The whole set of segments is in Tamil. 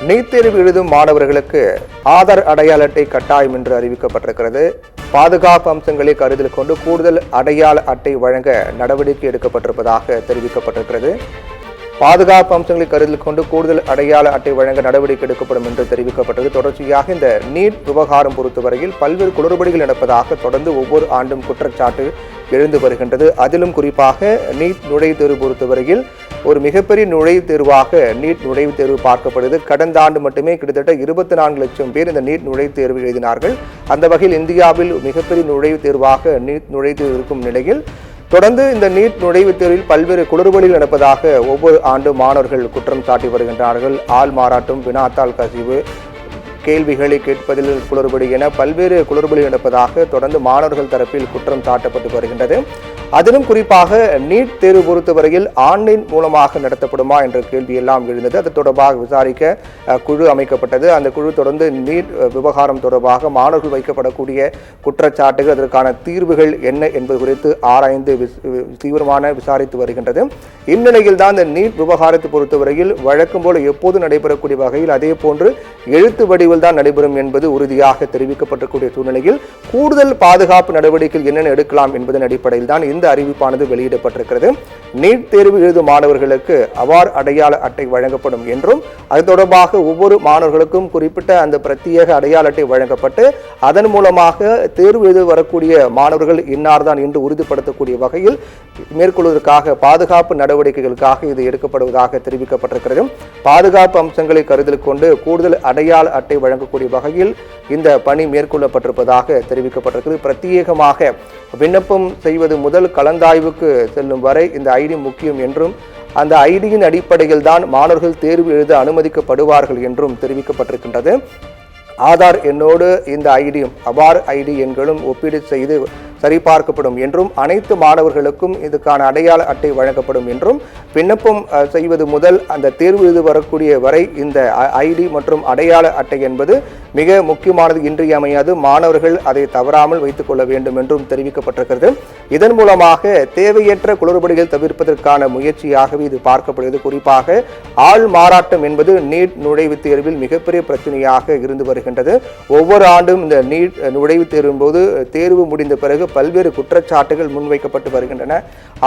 நீட் தேர்வு எழுதும் மாணவர்களுக்கு ஆதார் அடையாள அட்டை கட்டாயம் என்று அறிவிக்கப்பட்டிருக்கிறது. பாதுகாப்பு அம்சங்களை கருத்தில் கொண்டு கூடுதல் அடையாள அட்டை வழங்க நடவடிக்கை எடுக்கப்பட்டிருப்பதாக தெரிவிக்கப்பட்டிருக்கிறது. பாதுகாப்பு அம்சங்களை கருத்தில் கொண்டு கூடுதல் அடையாள அட்டை வழங்க நடவடிக்கை எடுக்கப்படும் என்று தெரிவிக்கப்பட்டது. தொடர்ச்சியாக இந்த நீட் விவகாரம் பொறுத்தவரையில் பல்வேறு குளறுபடிகள் நடப்பதாக தொடர்ந்து ஒவ்வொரு ஆண்டும் குற்றச்சாட்டு எழுந்து வருகின்றது. அதிலும் குறிப்பாக நீட் நுழைவுத் தேர்வு பொறுத்தவரையில் ஒரு மிகப்பெரிய நுழைவுத் தேர்வாக நீட் நுழைவுத் தேர்வு பார்க்கப்படுது. கடந்த ஆண்டு மட்டுமே கிட்டத்தட்ட 24 லட்சம் பேர் இந்த நீட் நுழைவுத் தேர்வு எழுதினார்கள். அந்த வகையில் இந்தியாவில் மிகப்பெரிய நுழைவுத் தேர்வாக நீட் நுழைவுத் தேர்வு இருக்கும் நிலையில் தொடர்ந்து இந்த நீட் நுழைவுத் தேர்வில் பல்வேறு குளறுபடிகள் நடப்பதாக ஒவ்வொரு ஆண்டும் மாணவர்கள் குற்றம் சாட்டி வருகின்றார்கள். ஆள் மாறாட்டம், வினாத்தாள் கசிவு, கேள்விகளை கேட்பதில் குளறுபடி என பல்வேறு குளறுபடிகள் நடப்பதாக தொடர்ந்து மாணவர்கள் தரப்பில் குற்றம் சாட்டப்பட்டு வருகின்றது. அதிலும் குறிப்பாக நீட் தேர்வு பொறுத்தவரையில் ஆன்லைன் மூலமாக நடத்தப்படுமா என்ற கேள்வி எல்லாம் எழுந்தது. அது தொடர்பாக விசாரிக்க குழு அமைக்கப்பட்டது. அந்த குழு தொடர்ந்து நீட் விவகாரம் தொடர்பாக மாணவர்கள் வைக்கப்படக்கூடிய குற்றச்சாட்டுகள், அதற்கான தீர்வுகள் என்ன என்பது குறித்து ஆராய்ந்து தீவிரமான விசாரித்து வருகின்றது. இந்நிலையில் தான் இந்த நீட் விவகாரத்தை பொறுத்தவரையில் வழக்கம் போல எப்போது நடைபெறக்கூடிய வகையில் அதே போன்று எழுத்து வடிவில் தான் நடைபெறும் என்பது உறுதியாக தெரிவிக்கப்பட்டிருக்கூடிய சூழ்நிலையில் கூடுதல் பாதுகாப்பு நடவடிக்கைகள் என்னென்ன எடுக்கலாம் என்பதன் அடிப்படையில் தான் இந்த அறிவிப்பானது வெளியிடப்பட்டிருக்கிறது. நீட் தேர்வு எழுதும் மாணவர்களுக்கு ஆதார் அடையாள அட்டை வழங்கப்படும் என்றும் அது தொடர்பாக ஒவ்வொரு மாணவர்களுக்கும் குறிப்பிட்ட அந்த பிரத்யேக அடையாள அட்டை வழங்கப்பட்டு அதன் மூலமாக தேர்வு எழுத வரக்கூடிய மாணவர்கள் இன்னார்தான் என்று உறுதிப்படுத்தக்கூடிய வகையில் மேற்கொள்வதற்காக பாதுகாப்பு நடவடிக்கைகளுக்காக இது எடுக்கப்படுவதாக தெரிவிக்கப்பட்டிருக்கிறது. பாதுகாப்பு அம்சங்களை கருத்தில் கொண்டு கூடுதல் அடையாள அட்டை வழங்கக்கூடிய வகையில் இந்த பணி மேற்கொள்ளப்பட்டிருப்பதாக தெரிவிக்கப்பட்டிருக்கிறது. பிரத்யேகமாக விண்ணப்பம் செய்வது முதல் கலந்தாய்வுக்கு செல்லும் வரை இந்த ஐடி முக்கியம் என்றும் அந்த ஐடியின் அடிப்படையில் தான் மாணவர்கள் தேர்வு எழுத அனுமதிக்கப்படுவார்கள் என்றும் தெரிவிக்கப்பட்டிருக்கின்றது. ஆதார் எண்ணோடு இந்த ஐடியும் ஆதார் ஐடி எண்களும் ஒப்பீடு செய்து சரிபார்க்கப்படும் என்றும் அனைத்து மாணவர்களுக்கும் இதுக்கான அடையாள அட்டை வழங்கப்படும் என்றும் விண்ணப்பம் செய்வது முதல் அந்த தேர்வு எழுத வரக்கூடிய வரை இந்த ஐடி மற்றும் அடையாள அட்டை என்பது மிக முக்கியமானது, இன்றியமையாது. மாணவர்கள் அதை தவறாமல் வைத்துக் கொள்ள வேண்டும் என்றும் தெரிவிக்கப்பட்டிருக்கிறது. இதன் மூலமாக தேவையற்ற குளறுபடிகள் தவிர்ப்பதற்கான முயற்சியாகவே இது பார்க்கப்படுகிறது. குறிப்பாக ஆள் மாறாட்டம் என்பது நீட் நுழைவுத் தேர்வில் மிகப்பெரிய பிரச்சனையாக இருந்து வருகின்றது. ஒவ்வொரு ஆண்டும் இந்த நீட் நுழைவுத் தேர்வின் போது தேர்வு முடிந்த பிறகு பல்வேறு குற்றச்சாட்டுகள் முன்வைக்கப்பட்டு வருகின்றன.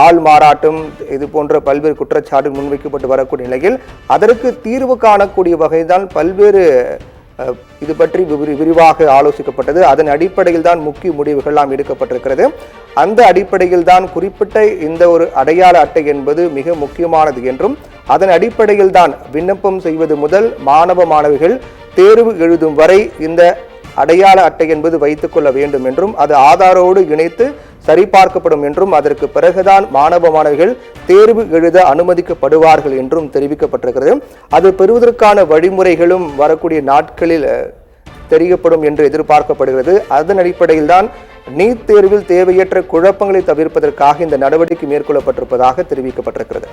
ஆள் மாறாட்டம் இது போன்ற பல்வேறு குற்றச்சாட்டுகள் முன்வைக்கப்பட்டு வரக்கூடிய நிலையில் அதற்கு தீர்வு காணக்கூடிய வகைதான் பல்வேறு இது பற்றி விரிவாக ஆலோசிக்கப்பட்டது. அதன் அடிப்படையில் தான் முக்கிய முடிவுகள்லாம் எடுக்கப்பட்டிருக்கிறது. அந்த அடிப்படையில் தான் குறிப்பிட்ட இந்த ஒரு அடையாள அட்டை என்பது மிக முக்கியமானது என்றும் அதன் அடிப்படையில் தான் விண்ணப்பம் செய்வது முதல் மாணவ மாணவிகள் தேர்வு எழுதும் வரை இந்த அடையாள அட்டை என்பது வைத்துக் கொள்ள வேண்டும் என்றும் அது ஆதாரோடு இணைத்து சரிபார்க்கப்படும் என்றும் அதற்கு பிறகுதான் மாணவ மாணவிகள் தேர்வு எழுத அனுமதிக்கப்படுவார்கள் என்றும் தெரிவிக்கப்பட்டிருக்கிறது. அது பெறுவதற்கான வழிமுறைகளும் வரக்கூடிய நாட்களில் தெரியப்படும் என்று எதிர்பார்க்கப்படுகிறது. அதன் அடிப்படையில் தான் நீட் தேர்வில் தேவையற்ற குழப்பங்களை தவிர்ப்பதற்காக இந்த நடவடிக்கை மேற்கொள்ளப்பட்டிருப்பதாக தெரிவிக்கப்பட்டிருக்கிறது.